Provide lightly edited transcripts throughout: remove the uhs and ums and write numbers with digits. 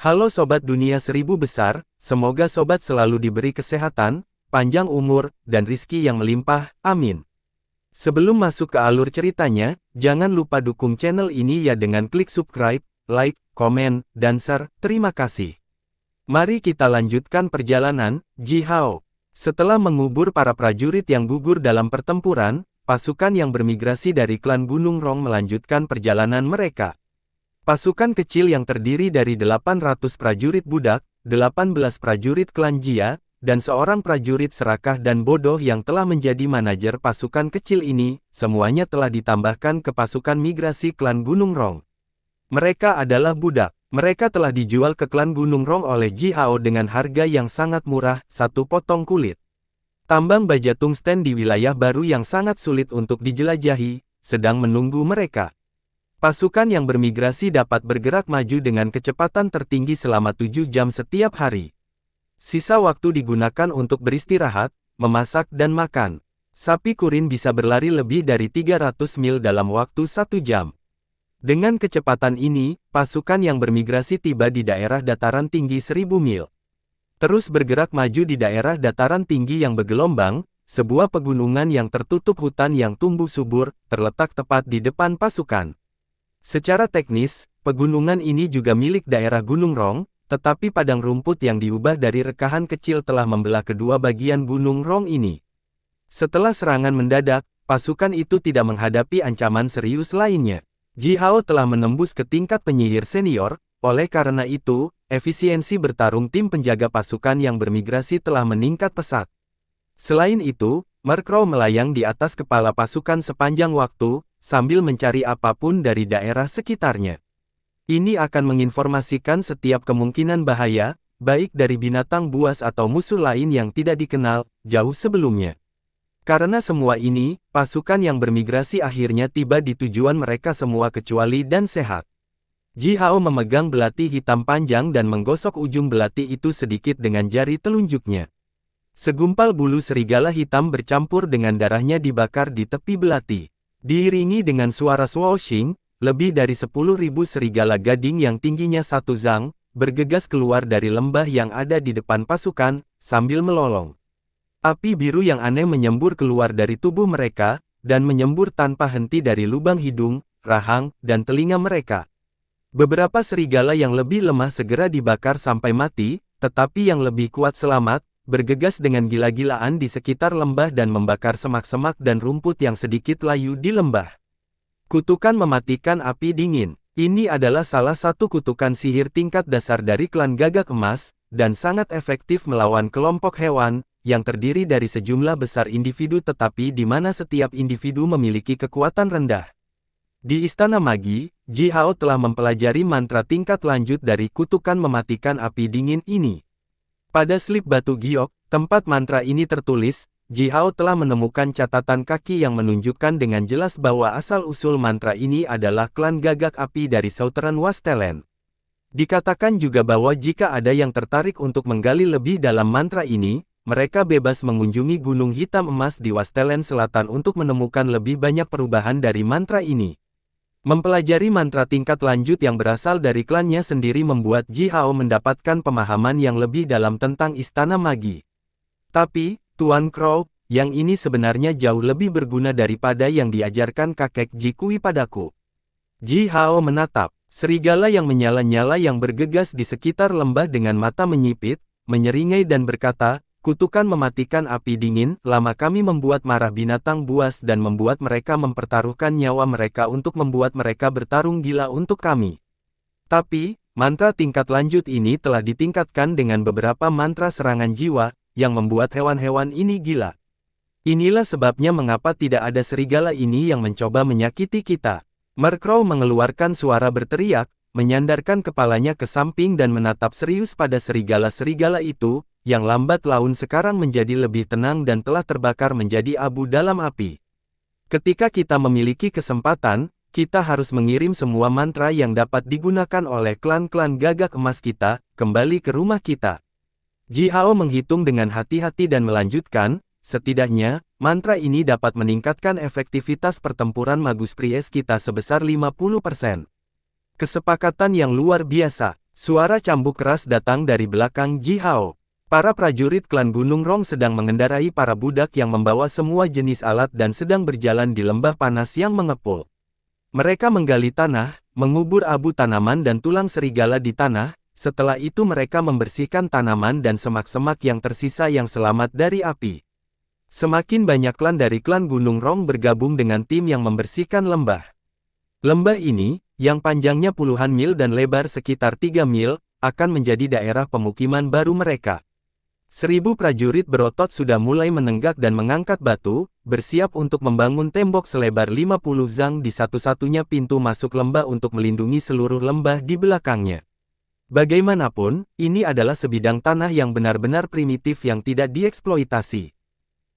Halo Sobat Dunia Seribu Besar, semoga Sobat selalu diberi kesehatan, panjang umur, dan rizki yang melimpah, amin. Sebelum masuk ke alur ceritanya, jangan lupa dukung channel ini ya dengan klik subscribe, like, komen, dan share, terima kasih. Mari kita lanjutkan perjalanan, Ji Hao. Setelah mengubur para prajurit yang gugur dalam pertempuran, pasukan yang bermigrasi dari klan Gunung Rong melanjutkan perjalanan mereka. Pasukan kecil yang terdiri dari 800 prajurit budak, 18 prajurit klan Jia, dan seorang prajurit serakah dan bodoh yang telah menjadi manajer pasukan kecil ini, semuanya telah ditambahkan ke pasukan migrasi klan Gunung Rong. Mereka adalah budak. Mereka telah dijual ke klan Gunung Rong oleh Ji Hao dengan harga yang sangat murah, satu potong kulit. Tambang baja tungsten di wilayah baru yang sangat sulit untuk dijelajahi, sedang menunggu mereka. Pasukan yang bermigrasi dapat bergerak maju dengan kecepatan tertinggi selama 7 jam setiap hari. Sisa waktu digunakan untuk beristirahat, memasak dan makan. Sapi kurin bisa berlari lebih dari 300 mil dalam waktu 1 jam. Dengan kecepatan ini, pasukan yang bermigrasi tiba di daerah dataran tinggi 1000 mil. Terus bergerak maju di daerah dataran tinggi yang bergelombang, sebuah pegunungan yang tertutup hutan yang tumbuh subur, terletak tepat di depan pasukan. Secara teknis, pegunungan ini juga milik daerah Gunung Rong, tetapi padang rumput yang diubah dari rekahan kecil telah membelah kedua bagian Gunung Rong ini. Setelah serangan mendadak, pasukan itu tidak menghadapi ancaman serius lainnya. Ji Hao telah menembus ke tingkat penyihir senior, oleh karena itu, efisiensi bertarung tim penjaga pasukan yang bermigrasi telah meningkat pesat. Selain itu, Mark Crow melayang di atas kepala pasukan sepanjang waktu, sambil mencari apapun dari daerah sekitarnya. Ini akan menginformasikan setiap kemungkinan bahaya, baik dari binatang buas atau musuh lain yang tidak dikenal, jauh sebelumnya. Karena semua ini, pasukan yang bermigrasi akhirnya tiba di tujuan mereka semua kecuali dan sehat. Ji Hao memegang belati hitam panjang dan menggosok ujung belati itu sedikit dengan jari telunjuknya. Segumpal bulu serigala hitam bercampur dengan darahnya dibakar di tepi belati. Diiringi dengan suara swooshing, lebih dari 10.000 serigala gading yang tingginya 1 zang, bergegas keluar dari lembah yang ada di depan pasukan, sambil melolong. Api biru yang aneh menyembur keluar dari tubuh mereka, dan menyembur tanpa henti dari lubang hidung, rahang, dan telinga mereka. Beberapa serigala yang lebih lemah segera dibakar sampai mati, tetapi yang lebih kuat selamat, bergegas dengan gila-gilaan di sekitar lembah dan membakar semak-semak dan rumput yang sedikit layu di lembah. Kutukan mematikan api dingin. Ini adalah salah satu kutukan sihir tingkat dasar dari klan Gagak Emas, dan sangat efektif melawan kelompok hewan, yang terdiri dari sejumlah besar individu tetapi di mana setiap individu memiliki kekuatan rendah. Di Istana Magi, Ji Hao telah mempelajari mantra tingkat lanjut dari kutukan mematikan api dingin ini. Pada slip batu giok, tempat mantra ini tertulis, Ji Hao telah menemukan catatan kaki yang menunjukkan dengan jelas bahwa asal-usul mantra ini adalah klan Gagak Api dari Southern Wastelen. Dikatakan juga bahwa jika ada yang tertarik untuk menggali lebih dalam mantra ini, mereka bebas mengunjungi Gunung Hitam Emas di Wastelen Selatan untuk menemukan lebih banyak perubahan dari mantra ini. Mempelajari mantra tingkat lanjut yang berasal dari klannya sendiri membuat Ji Hao mendapatkan pemahaman yang lebih dalam tentang Istana Magi. Tapi, Tuan Crow, yang ini sebenarnya jauh lebih berguna daripada yang diajarkan kakek Ji Kui padaku. Ji Hao menatap serigala yang menyala-nyala yang bergegas di sekitar lembah dengan mata menyipit, menyeringai dan berkata, kutukan mematikan api dingin, lama kami membuat marah binatang buas dan membuat mereka mempertaruhkan nyawa mereka untuk membuat mereka bertarung gila untuk kami. Tapi, mantra tingkat lanjut ini telah ditingkatkan dengan beberapa mantra serangan jiwa, yang membuat hewan-hewan ini gila. Inilah sebabnya mengapa tidak ada serigala ini yang mencoba menyakiti kita. Mark Crow mengeluarkan suara berteriak, menyandarkan kepalanya ke samping dan menatap serius pada serigala-serigala itu, yang lambat laun sekarang menjadi lebih tenang dan telah terbakar menjadi abu dalam api. Ketika kita memiliki kesempatan, kita harus mengirim semua mantra yang dapat digunakan oleh klan-klan Gagak Emas kita, kembali ke rumah kita. Ji Hao menghitung dengan hati-hati dan melanjutkan, setidaknya, mantra ini dapat meningkatkan efektivitas pertempuran Magus Pries kita sebesar 50%. Kesepakatan yang luar biasa. Suara cambuk keras datang dari belakang Ji Hao. Para prajurit klan Gunung Rong sedang mengendarai para budak yang membawa semua jenis alat dan sedang berjalan di lembah panas yang mengepul. Mereka menggali tanah, mengubur abu tanaman dan tulang serigala di tanah, setelah itu mereka membersihkan tanaman dan semak-semak yang tersisa yang selamat dari api. Semakin banyak klan dari klan Gunung Rong bergabung dengan tim yang membersihkan lembah. Lembah ini, yang panjangnya puluhan mil dan lebar sekitar 3 mil, akan menjadi daerah pemukiman baru mereka. 1000 prajurit berotot sudah mulai menenggak dan mengangkat batu, bersiap untuk membangun tembok selebar 50 zang di satu-satunya pintu masuk lembah untuk melindungi seluruh lembah di belakangnya. Bagaimanapun, ini adalah sebidang tanah yang benar-benar primitif yang tidak dieksploitasi.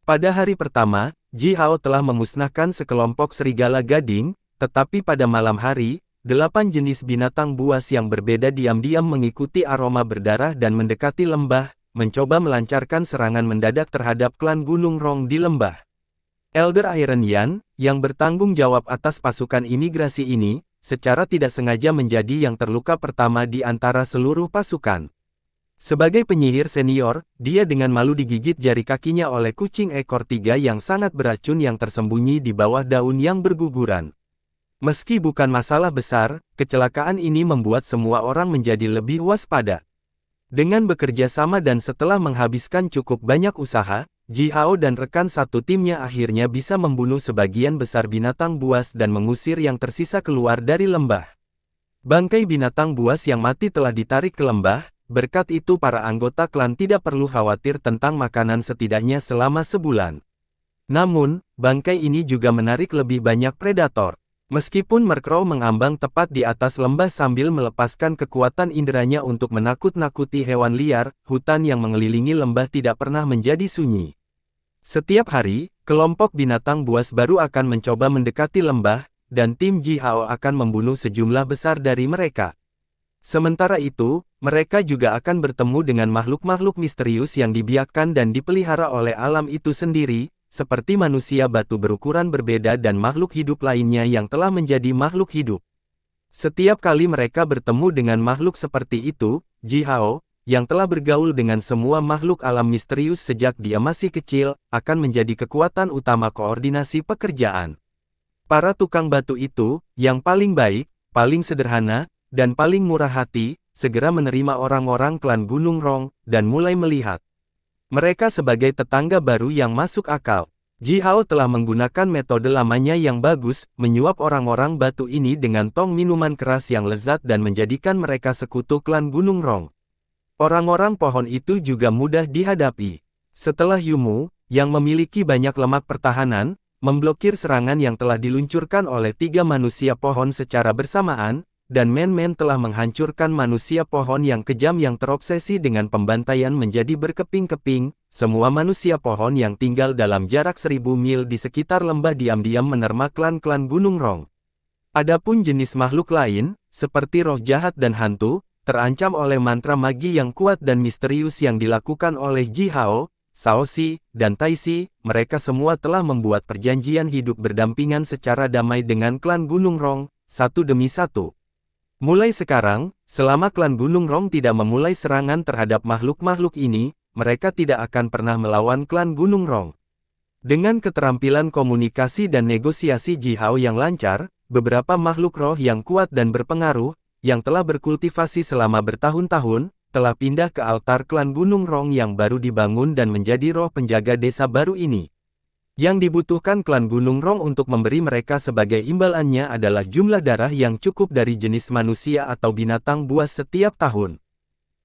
Pada hari pertama, Ji Hao telah memusnahkan sekelompok serigala gading, tetapi pada malam hari, 8 jenis binatang buas yang berbeda diam-diam mengikuti aroma berdarah dan mendekati lembah, mencoba melancarkan serangan mendadak terhadap klan Gunung Rong di lembah. Elder Iron Yan, yang bertanggung jawab atas pasukan imigrasi ini, secara tidak sengaja menjadi yang terluka pertama di antara seluruh pasukan. Sebagai penyihir senior, dia dengan malu digigit jari kakinya oleh kucing ekor 3 yang sangat beracun yang tersembunyi di bawah daun yang berguguran. Meski bukan masalah besar, kecelakaan ini membuat semua orang menjadi lebih waspada. Dengan bekerja sama dan setelah menghabiskan cukup banyak usaha, Ji Hao dan rekan satu timnya akhirnya bisa membunuh sebagian besar binatang buas dan mengusir yang tersisa keluar dari lembah. Bangkai binatang buas yang mati telah ditarik ke lembah, berkat itu para anggota klan tidak perlu khawatir tentang makanan setidaknya selama sebulan. Namun, bangkai ini juga menarik lebih banyak predator. Meskipun Merkrow mengambang tepat di atas lembah sambil melepaskan kekuatan inderanya untuk menakut-nakuti hewan liar, hutan yang mengelilingi lembah tidak pernah menjadi sunyi. Setiap hari, kelompok binatang buas baru akan mencoba mendekati lembah, dan tim Ji Hao akan membunuh sejumlah besar dari mereka. Sementara itu, mereka juga akan bertemu dengan makhluk-makhluk misterius yang dibiakkan dan dipelihara oleh alam itu sendiri, seperti manusia batu berukuran berbeda dan makhluk hidup lainnya yang telah menjadi makhluk hidup. Setiap kali mereka bertemu dengan makhluk seperti itu, Ji Hao, yang telah bergaul dengan semua makhluk alam misterius sejak dia masih kecil, akan menjadi kekuatan utama koordinasi pekerjaan. Para tukang batu itu, yang paling baik, paling sederhana, dan paling murah hati, segera menerima orang-orang klan Gunung Rong, dan mulai melihat mereka sebagai tetangga baru yang masuk akal. Ji Hao telah menggunakan metode lamanya yang bagus, menyuap orang-orang batu ini dengan tong minuman keras yang lezat dan menjadikan mereka sekutu klan Gunung Rong. Orang-orang pohon itu juga mudah dihadapi. Setelah Yumu, yang memiliki banyak lemak pertahanan, memblokir serangan yang telah diluncurkan oleh 3 manusia pohon secara bersamaan, dan Men-Men telah menghancurkan manusia pohon yang kejam yang terobsesi dengan pembantaian menjadi berkeping-keping, semua manusia pohon yang tinggal dalam jarak 1000 mil di sekitar lembah diam-diam menerma klan-klan Gunung Rong. Adapun jenis makhluk lain, seperti roh jahat dan hantu, terancam oleh mantra magi yang kuat dan misterius yang dilakukan oleh Ji Hao, Shao Si, dan Tai Si, mereka semua telah membuat perjanjian hidup berdampingan secara damai dengan klan Gunung Rong, satu demi satu. Mulai sekarang, selama klan Gunung Rong tidak memulai serangan terhadap makhluk-makhluk ini, mereka tidak akan pernah melawan klan Gunung Rong. Dengan keterampilan komunikasi dan negosiasi Ji Hao yang lancar, beberapa makhluk roh yang kuat dan berpengaruh, yang telah berkultivasi selama bertahun-tahun, telah pindah ke altar klan Gunung Rong yang baru dibangun dan menjadi roh penjaga desa baru ini. Yang dibutuhkan klan Gunung Rong untuk memberi mereka sebagai imbalannya adalah jumlah darah yang cukup dari jenis manusia atau binatang buas setiap tahun.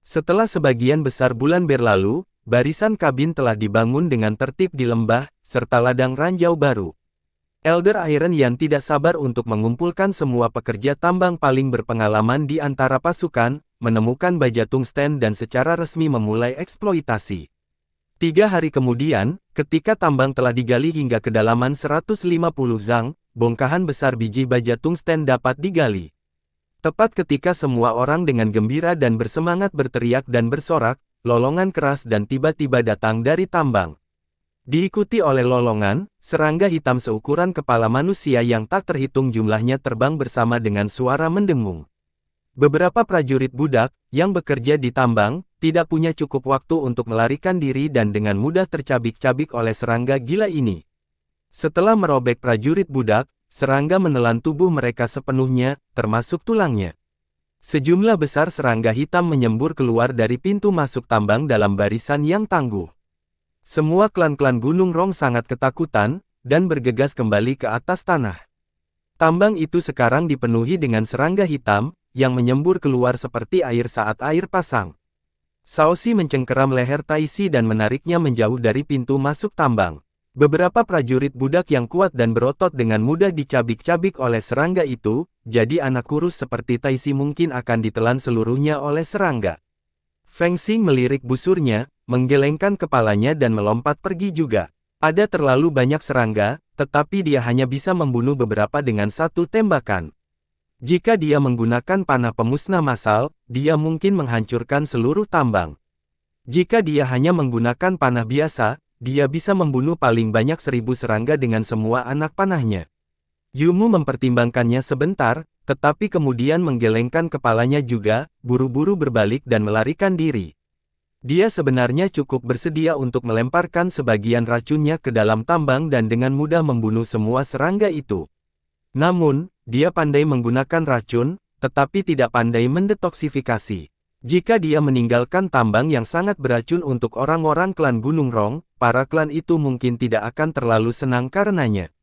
Setelah sebagian besar bulan berlalu, barisan kabin telah dibangun dengan tertib di lembah, serta ladang ranjau baru. Elder Iron Yan tidak sabar untuk mengumpulkan semua pekerja tambang paling berpengalaman di antara pasukan, menemukan baja tungsten dan secara resmi memulai eksploitasi. 3 hari kemudian, ketika tambang telah digali hingga kedalaman 150 zang, bongkahan besar biji baja tungsten dapat digali. Tepat ketika semua orang dengan gembira dan bersemangat berteriak dan bersorak, lolongan keras dan tiba-tiba datang dari tambang. Diikuti oleh lolongan, serangga hitam seukuran kepala manusia yang tak terhitung jumlahnya terbang bersama dengan suara mendengung. Beberapa prajurit budak, yang bekerja di tambang, tidak punya cukup waktu untuk melarikan diri dan dengan mudah tercabik-cabik oleh serangga gila ini. Setelah merobek prajurit budak, serangga menelan tubuh mereka sepenuhnya, termasuk tulangnya. Sejumlah besar serangga hitam menyembur keluar dari pintu masuk tambang dalam barisan yang tangguh. Semua klan-klan Gunung Rong sangat ketakutan, dan bergegas kembali ke atas tanah. Tambang itu sekarang dipenuhi dengan serangga hitam, yang menyembur keluar seperti air saat air pasang. Shaoxi mencengkeram leher Taixi dan menariknya menjauh dari pintu masuk tambang. Beberapa prajurit budak yang kuat dan berotot dengan mudah dicabik-cabik oleh serangga itu, jadi anak kurus seperti Taixi mungkin akan ditelan seluruhnya oleh serangga. Feng Xing melirik busurnya, menggelengkan kepalanya dan melompat pergi juga. Ada terlalu banyak serangga, tetapi dia hanya bisa membunuh beberapa dengan satu tembakan. Jika dia menggunakan panah pemusnah massal, dia mungkin menghancurkan seluruh tambang. Jika dia hanya menggunakan panah biasa, dia bisa membunuh paling banyak 1000 serangga dengan semua anak panahnya. Yumu mempertimbangkannya sebentar, tetapi kemudian menggelengkan kepalanya juga, buru-buru berbalik dan melarikan diri. Dia sebenarnya cukup bersedia untuk melemparkan sebagian racunnya ke dalam tambang dan dengan mudah membunuh semua serangga itu. Namun, dia pandai menggunakan racun, tetapi tidak pandai mendetoksifikasi. Jika dia meninggalkan tambang yang sangat beracun untuk orang-orang klan Gunung Rong, para klan itu mungkin tidak akan terlalu senang karenanya.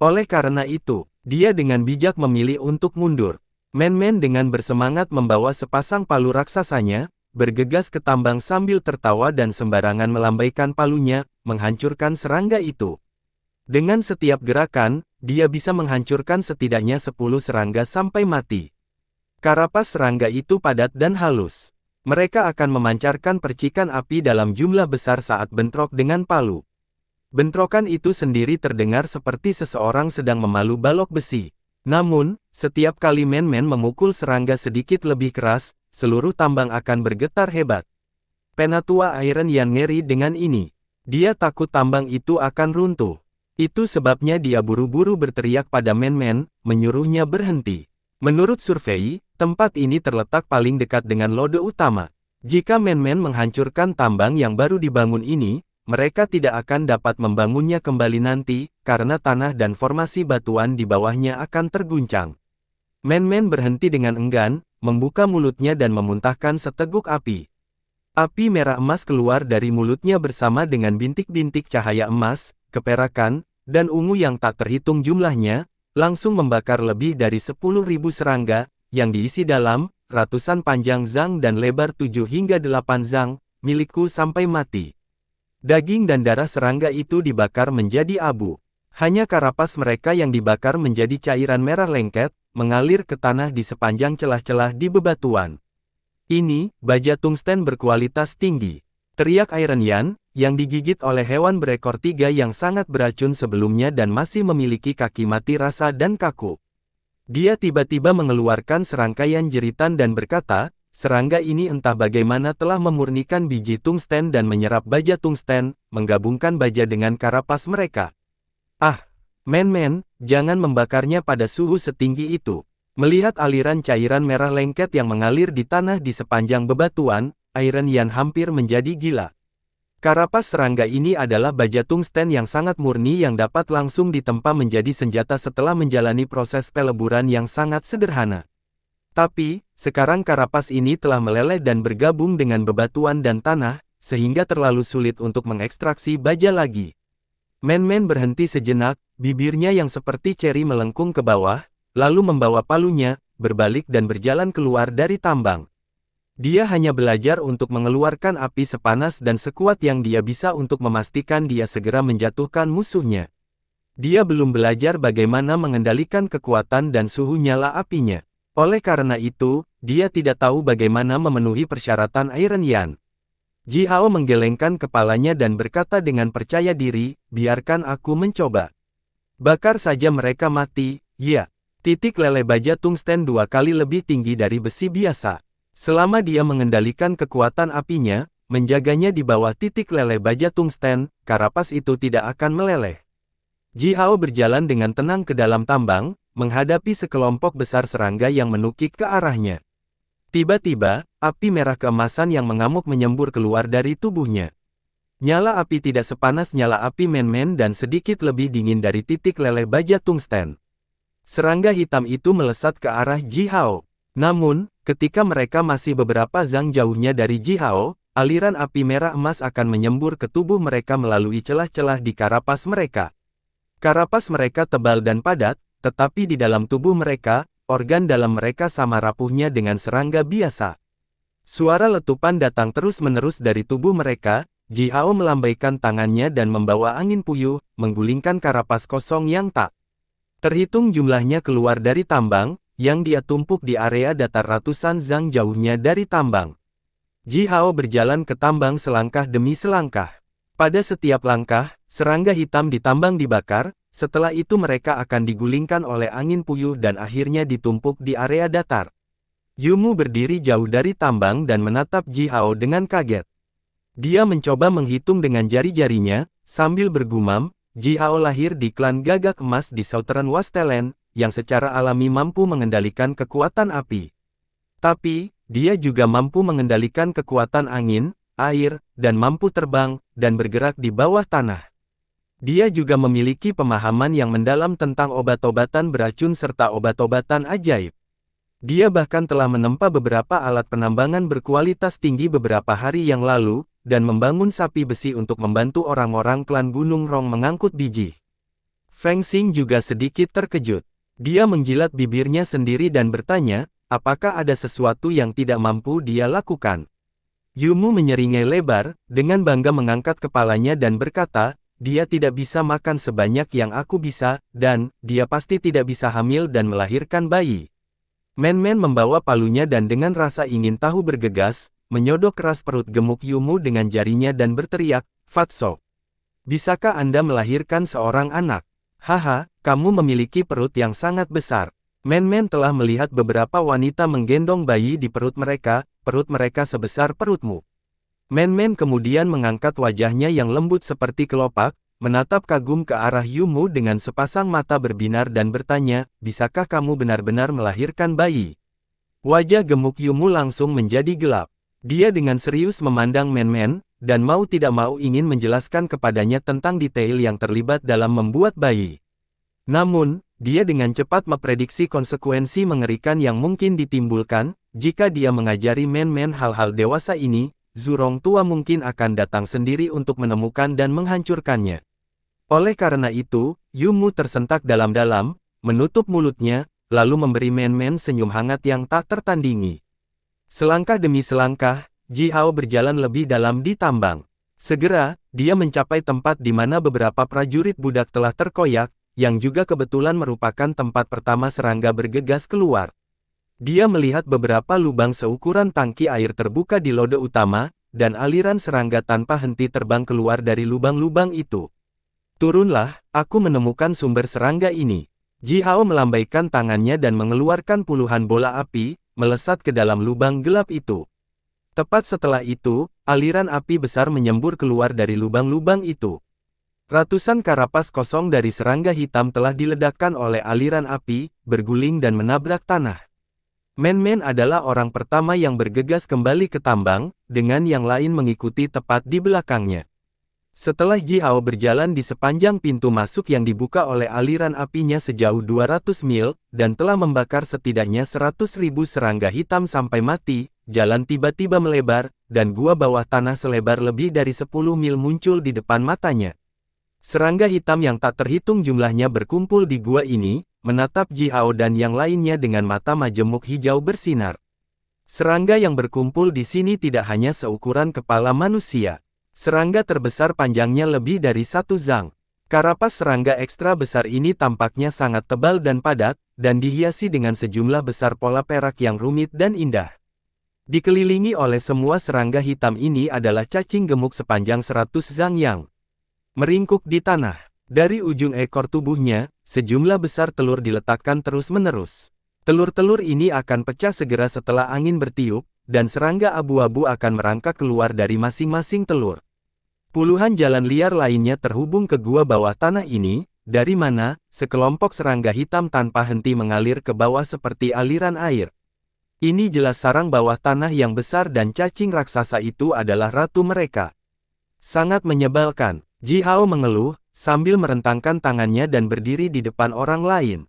Oleh karena itu, dia dengan bijak memilih untuk mundur. Men-men dengan bersemangat membawa sepasang palu raksasanya, bergegas ke tambang sambil tertawa dan sembarangan melambaikan palunya, menghancurkan serangga itu. Dengan setiap gerakan, dia bisa menghancurkan setidaknya 10 serangga sampai mati. Karapas serangga itu padat dan halus. Mereka akan memancarkan percikan api dalam jumlah besar saat bentrok dengan palu. Bentrokan itu sendiri terdengar seperti seseorang sedang memalu balok besi. Namun, setiap kali men-men memukul serangga sedikit lebih keras, seluruh tambang akan bergetar hebat. Penatua Iron Yan ngeri dengan ini. Dia takut tambang itu akan runtuh. Itu sebabnya dia buru-buru berteriak pada men-men, menyuruhnya berhenti. Menurut survei, tempat ini terletak paling dekat dengan lode utama. Jika men-men menghancurkan tambang yang baru dibangun ini, mereka tidak akan dapat membangunnya kembali nanti, karena tanah dan formasi batuan di bawahnya akan terguncang. Men-men berhenti dengan enggan, membuka mulutnya dan memuntahkan seteguk api. Api merah emas keluar dari mulutnya bersama dengan bintik-bintik cahaya emas, keperakan, dan ungu yang tak terhitung jumlahnya, langsung membakar lebih dari 10.000 serangga, yang diisi dalam, ratusan panjang zang dan lebar 7 hingga 8 zang, milikku sampai mati. Daging dan darah serangga itu dibakar menjadi abu. Hanya karapas mereka yang dibakar menjadi cairan merah lengket, mengalir ke tanah di sepanjang celah-celah di bebatuan. Ini, baja tungsten berkualitas tinggi. Teriak Iron Yan, yang digigit oleh hewan berekor 3 yang sangat beracun sebelumnya dan masih memiliki kaki mati rasa dan kaku. Dia tiba-tiba mengeluarkan serangkaian jeritan dan berkata, serangga ini entah bagaimana telah memurnikan biji tungsten dan menyerap baja tungsten, menggabungkan baja dengan karapas mereka. Ah, men-men, jangan membakarnya pada suhu setinggi itu. Melihat aliran cairan merah lengket yang mengalir di tanah di sepanjang bebatuan, Iron Yan hampir menjadi gila. Karapas serangga ini adalah baja tungsten yang sangat murni yang dapat langsung ditempa menjadi senjata setelah menjalani proses peleburan yang sangat sederhana. Tapi, sekarang karapas ini telah meleleh dan bergabung dengan bebatuan dan tanah, sehingga terlalu sulit untuk mengekstraksi baja lagi. Men-men berhenti sejenak, bibirnya yang seperti ceri melengkung ke bawah, lalu membawa palunya, berbalik dan berjalan keluar dari tambang. Dia hanya belajar untuk mengeluarkan api sepanas dan sekuat yang dia bisa untuk memastikan dia segera menjatuhkan musuhnya. Dia belum belajar bagaimana mengendalikan kekuatan dan suhu nyala apinya. Oleh karena itu, dia tidak tahu bagaimana memenuhi persyaratan Iron Yan. Ji Hao menggelengkan kepalanya dan berkata dengan percaya diri, biarkan aku mencoba. Bakar saja mereka mati, ya. Titik lele baja tungsten 2 kali lebih tinggi dari besi biasa. Selama dia mengendalikan kekuatan apinya, menjaganya di bawah titik lele baja tungsten, karapas itu tidak akan meleleh. Ji Hao berjalan dengan tenang ke dalam tambang, menghadapi sekelompok besar serangga yang menukik ke arahnya. Tiba-tiba, api merah keemasan yang mengamuk menyembur keluar dari tubuhnya. Nyala api tidak sepanas nyala api Men-Men dan sedikit lebih dingin dari titik leleh baja tungsten. Serangga hitam itu melesat ke arah Ji Hao. Namun, ketika mereka masih beberapa zang jauhnya dari Ji Hao, aliran api merah emas akan menyembur ke tubuh mereka melalui celah-celah di karapas mereka. Karapas mereka tebal dan padat, tetapi di dalam tubuh mereka, organ dalam mereka sama rapuhnya dengan serangga biasa. Suara letupan datang terus-menerus dari tubuh mereka. Ji Hao melambaikan tangannya dan membawa angin puyuh, menggulingkan karapas kosong yang tak terhitung jumlahnya keluar dari tambang, yang dia tumpuk di area datar ratusan zang jauhnya dari tambang. Ji Hao berjalan ke tambang selangkah demi selangkah. Pada setiap langkah, serangga hitam di tambang dibakar, setelah itu mereka akan digulingkan oleh angin puyuh dan akhirnya ditumpuk di area datar. Yumu berdiri jauh dari tambang dan menatap Ji Hao dengan kaget. Dia mencoba menghitung dengan jari-jarinya, sambil bergumam, Ji Hao lahir di klan Gagak Emas di Southern Wasteland, yang secara alami mampu mengendalikan kekuatan api. Tapi, dia juga mampu mengendalikan kekuatan angin, air, dan mampu terbang, dan bergerak di bawah tanah. Dia juga memiliki pemahaman yang mendalam tentang obat-obatan beracun serta obat-obatan ajaib. Dia bahkan telah menempa beberapa alat penambangan berkualitas tinggi beberapa hari yang lalu, dan membangun sapi besi untuk membantu orang-orang klan Gunung Rong mengangkut biji. Feng Xing juga sedikit terkejut. Dia menjilat bibirnya sendiri dan bertanya, apakah ada sesuatu yang tidak mampu dia lakukan? Yumu menyeringai lebar, dengan bangga mengangkat kepalanya dan berkata, dia tidak bisa makan sebanyak yang aku bisa, dan dia pasti tidak bisa hamil dan melahirkan bayi. Men-Men membawa palunya dan dengan rasa ingin tahu bergegas, menyodok keras perut gemuk Yumu dengan jarinya dan berteriak, Fatso. Bisakah Anda melahirkan seorang anak? Haha, kamu memiliki perut yang sangat besar. Men-Men telah melihat beberapa wanita menggendong bayi di perut mereka sebesar perutmu. Men-Men kemudian mengangkat wajahnya yang lembut seperti kelopak, menatap kagum ke arah Yumu dengan sepasang mata berbinar dan bertanya, bisakah kamu benar-benar melahirkan bayi? Wajah gemuk Yumu langsung menjadi gelap. Dia dengan serius memandang Men-Men, dan mau tidak mau ingin menjelaskan kepadanya tentang detail yang terlibat dalam membuat bayi. Namun, dia dengan cepat memprediksi konsekuensi mengerikan yang mungkin ditimbulkan, jika dia mengajari Men-Men hal-hal dewasa ini, Zurong tua mungkin akan datang sendiri untuk menemukan dan menghancurkannya. Oleh karena itu, Yumu tersentak dalam-dalam, menutup mulutnya, lalu memberi Men-Men senyum hangat yang tak tertandingi. Selangkah demi selangkah, Ji Hao berjalan lebih dalam di tambang. Segera, dia mencapai tempat di mana beberapa prajurit budak telah terkoyak, yang juga kebetulan merupakan tempat pertama serangga bergegas keluar. Dia melihat beberapa lubang seukuran tangki air terbuka di lode utama, dan aliran serangga tanpa henti terbang keluar dari lubang-lubang itu. Turunlah, aku menemukan sumber serangga ini. Ji Hao melambaikan tangannya dan mengeluarkan puluhan bola api, melesat ke dalam lubang gelap itu. Tepat setelah itu, aliran api besar menyembur keluar dari lubang-lubang itu. Ratusan karapas kosong dari serangga hitam telah diledakkan oleh aliran api, berguling dan menabrak tanah. Men-Men adalah orang pertama yang bergegas kembali ke tambang, dengan yang lain mengikuti tepat di belakangnya. Setelah Ji Hao berjalan di sepanjang pintu masuk yang dibuka oleh aliran apinya sejauh 200 mil, dan telah membakar setidaknya 100.000 serangga hitam sampai mati, jalan tiba-tiba melebar, dan gua bawah tanah selebar lebih dari 10 mil muncul di depan matanya. Serangga hitam yang tak terhitung jumlahnya berkumpul di gua ini, menatap Ji Hao dan yang lainnya dengan mata majemuk hijau bersinar. Serangga yang berkumpul di sini tidak hanya seukuran kepala manusia. Serangga terbesar panjangnya lebih dari 1 zang. Karapas serangga ekstra besar ini tampaknya sangat tebal dan padat, dan dihiasi dengan sejumlah besar pola perak yang rumit dan indah. Dikelilingi oleh semua serangga hitam ini adalah cacing gemuk sepanjang 100 zang yang meringkuk di tanah. Dari ujung ekor tubuhnya, sejumlah besar telur diletakkan terus-menerus. Telur-telur ini akan pecah segera setelah angin bertiup, dan serangga abu-abu akan merangkak keluar dari masing-masing telur. Puluhan jalan liar lainnya terhubung ke gua bawah tanah ini, dari mana sekelompok serangga hitam tanpa henti mengalir ke bawah seperti aliran air. Ini jelas sarang bawah tanah yang besar dan cacing raksasa itu adalah ratu mereka. Sangat menyebalkan, Ji Hao mengeluh, sambil merentangkan tangannya dan berdiri di depan orang lain.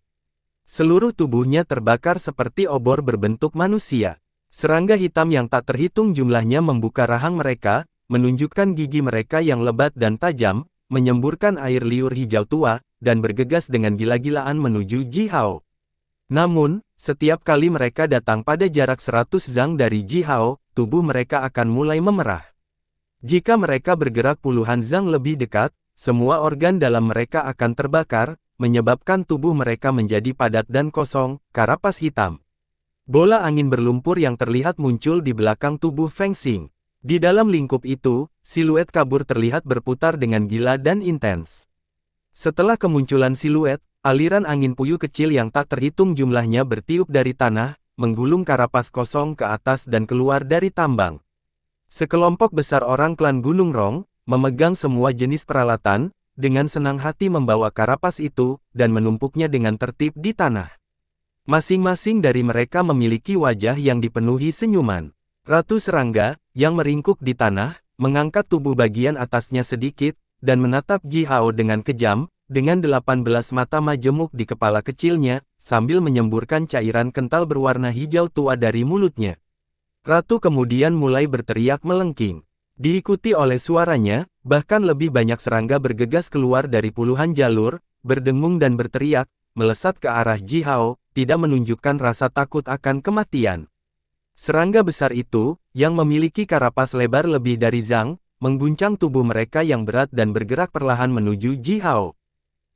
Seluruh tubuhnya terbakar seperti obor berbentuk manusia. Serangga hitam yang tak terhitung jumlahnya membuka rahang mereka, menunjukkan gigi mereka yang lebat dan tajam, menyemburkan air liur hijau tua, dan bergegas dengan gila-gilaan menuju Ji Hao. Namun, setiap kali mereka datang pada jarak 100 zang dari Ji Hao, tubuh mereka akan mulai memerah. Jika mereka bergerak puluhan zang lebih dekat, semua organ dalam mereka akan terbakar, menyebabkan tubuh mereka menjadi padat dan kosong, karapas hitam. Bola angin berlumpur yang terlihat muncul di belakang tubuh Feng Xing. Di dalam lingkup itu, siluet kabur terlihat berputar dengan gila dan intens. Setelah kemunculan siluet, aliran angin puyuh kecil yang tak terhitung jumlahnya bertiup dari tanah, menggulung karapas kosong ke atas dan keluar dari tambang. Sekelompok besar orang klan Gunung Rong, memegang semua jenis peralatan, dengan senang hati membawa karapas itu, dan menumpuknya dengan tertib di tanah. Masing-masing dari mereka memiliki wajah yang dipenuhi senyuman. Ratu Serangga, yang meringkuk di tanah, mengangkat tubuh bagian atasnya sedikit, dan menatap Ji Hao dengan kejam, dengan 18 mata majemuk di kepala kecilnya, sambil menyemburkan cairan kental berwarna hijau tua dari mulutnya. Ratu kemudian mulai berteriak melengking. Diikuti oleh suaranya, bahkan lebih banyak serangga bergegas keluar dari puluhan jalur, berdengung dan berteriak, melesat ke arah Ji Hao, tidak menunjukkan rasa takut akan kematian. Serangga besar itu, yang memiliki karapas lebar lebih dari zang, mengguncang tubuh mereka yang berat dan bergerak perlahan menuju Ji Hao.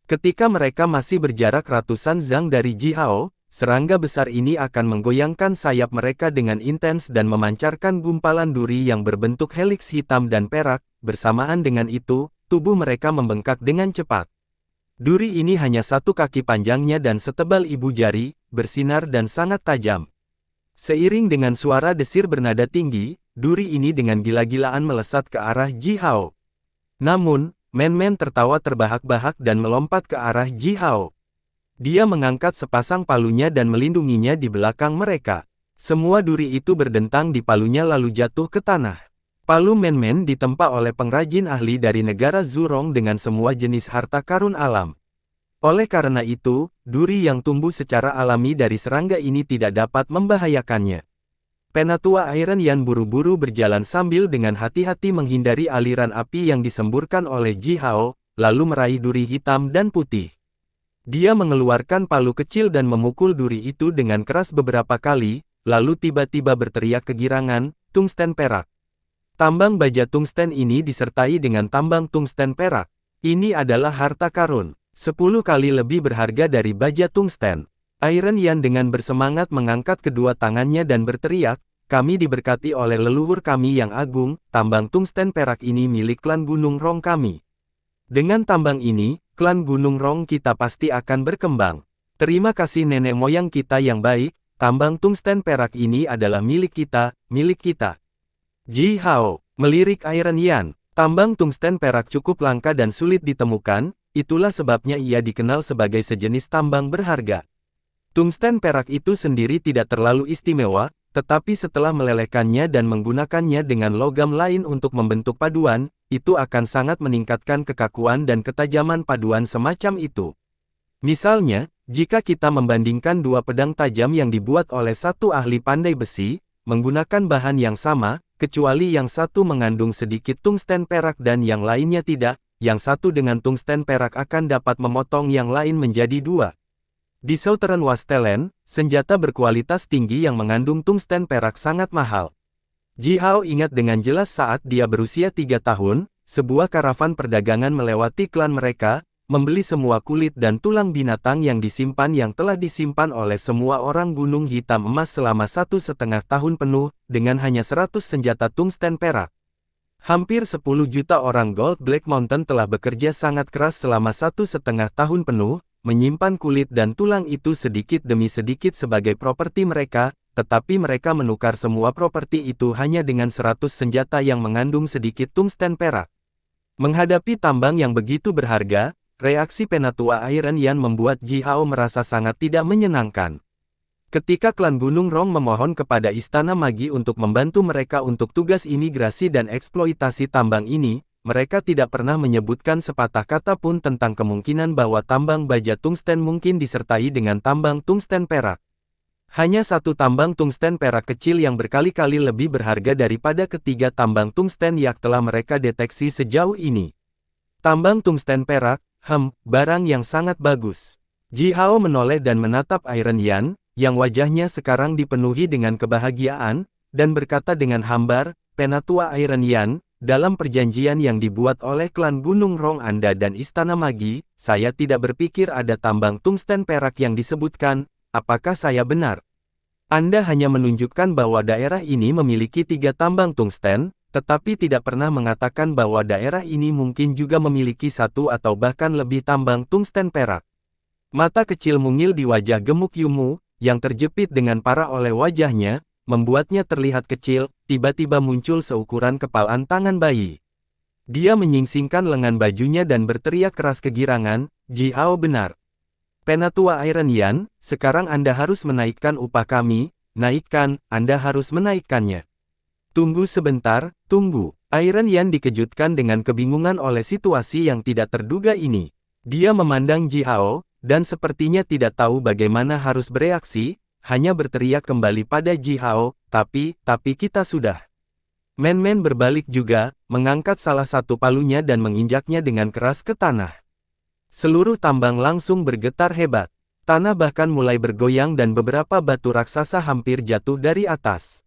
Ketika mereka masih berjarak ratusan zang dari Ji Hao, serangga besar ini akan menggoyangkan sayap mereka dengan intens dan memancarkan gumpalan duri yang berbentuk heliks hitam dan perak. Bersamaan dengan itu, tubuh mereka membengkak dengan cepat. Duri ini hanya 1 kaki panjangnya dan setebal ibu jari, bersinar dan sangat tajam. Seiring dengan suara desir bernada tinggi, duri ini dengan gila-gilaan melesat ke arah Ji Hao. Namun, Men-Men tertawa terbahak-bahak dan melompat ke arah Ji Hao. Dia mengangkat sepasang palunya dan melindunginya di belakang mereka. Semua duri itu berdentang di palunya lalu jatuh ke tanah. Palu Men-Men ditempa oleh pengrajin ahli dari negara Zurong dengan semua jenis harta karun alam. Oleh karena itu, duri yang tumbuh secara alami dari serangga ini tidak dapat membahayakannya. Penatua Iron Yan buru-buru berjalan sambil dengan hati-hati menghindari aliran api yang disemburkan oleh Ji Hao, lalu meraih duri hitam dan putih. Dia mengeluarkan palu kecil dan memukul duri itu dengan keras beberapa kali, lalu tiba-tiba berteriak kegirangan, tungsten perak. Tambang baja tungsten ini disertai dengan tambang tungsten perak. Ini adalah harta karun, 10 kali lebih berharga dari baja tungsten. Iron Yan dengan bersemangat mengangkat kedua tangannya dan berteriak, kami diberkati oleh leluhur kami yang agung, tambang tungsten perak ini milik klan Gunung Rong kami. Dengan tambang ini, klan Gunung Rong kita pasti akan berkembang. Terima kasih nenek moyang kita yang baik, tambang tungsten perak ini adalah milik kita, milik kita. Ji Hao, melirik Iron Yan, tambang tungsten perak cukup langka dan sulit ditemukan, itulah sebabnya ia dikenal sebagai sejenis tambang berharga. Tungsten perak itu sendiri tidak terlalu istimewa, tetapi setelah melelehkannya dan menggunakannya dengan logam lain untuk membentuk paduan, itu akan sangat meningkatkan kekakuan dan ketajaman paduan semacam itu. Misalnya, jika kita membandingkan 2 pedang tajam yang dibuat oleh satu ahli pandai besi, menggunakan bahan yang sama, kecuali yang satu mengandung sedikit tungsten perak dan yang lainnya tidak, yang satu dengan tungsten perak akan dapat memotong yang lain menjadi 2. Di Southern Wastelen, senjata berkualitas tinggi yang mengandung tungsten perak sangat mahal. Ji Hao ingat dengan jelas saat dia berusia 3 tahun, sebuah karavan perdagangan melewati klan mereka, membeli semua kulit dan tulang binatang yang disimpan yang telah disimpan oleh semua orang Gunung Hitam Emas selama 1,5 tahun penuh, dengan hanya 100 senjata tungsten perak. Hampir 10 juta orang Gold Black Mountain telah bekerja sangat keras selama 1,5 tahun penuh, menyimpan kulit dan tulang itu sedikit demi sedikit sebagai properti mereka, tetapi mereka menukar semua properti itu hanya dengan 100 senjata yang mengandung sedikit tungsten perak. Menghadapi tambang yang begitu berharga, reaksi penatua Iron Yan membuat Ji Hao merasa sangat tidak menyenangkan. Ketika klan Gunung Rong memohon kepada Istana Magi untuk membantu mereka untuk tugas imigrasi dan eksploitasi tambang ini, mereka tidak pernah menyebutkan sepatah kata pun tentang kemungkinan bahwa tambang baja tungsten mungkin disertai dengan tambang tungsten perak. Hanya satu tambang tungsten perak kecil yang berkali-kali lebih berharga daripada ketiga tambang tungsten yang telah mereka deteksi sejauh ini. Tambang tungsten perak, barang yang sangat bagus. Ji Hao menoleh dan menatap Iron Yan, yang wajahnya sekarang dipenuhi dengan kebahagiaan, dan berkata dengan hambar, "Penatua Iron Yan, dalam perjanjian yang dibuat oleh klan Gunung Rong Anda dan Istana Magi, saya tidak berpikir ada tambang tungsten perak yang disebutkan. Apakah saya benar? Anda hanya menunjukkan bahwa daerah ini memiliki 3 tambang tungsten, tetapi tidak pernah mengatakan bahwa daerah ini mungkin juga memiliki 1 atau bahkan lebih tambang tungsten perak." Mata kecil mungil di wajah gemuk Yumu, yang terjepit dengan parah oleh wajahnya, membuatnya terlihat kecil, tiba-tiba muncul seukuran kepalan tangan bayi. Dia menyingsingkan lengan bajunya dan berteriak keras kegirangan, "Ji Hao benar. Penatua Iron Yan, sekarang Anda harus menaikkan upah kami, naikkan, Anda harus menaikkannya." "Tunggu sebentar, tunggu." Iron Yan dikejutkan dengan kebingungan oleh situasi yang tidak terduga ini. Dia memandang Ji Hao, dan sepertinya tidak tahu bagaimana harus bereaksi, hanya berteriak kembali pada Ji Hao, tapi kita sudah. Men berbalik juga, mengangkat salah satu palunya dan menginjaknya dengan keras ke tanah. Seluruh tambang langsung bergetar hebat. Tanah bahkan mulai bergoyang dan beberapa batu raksasa hampir jatuh dari atas.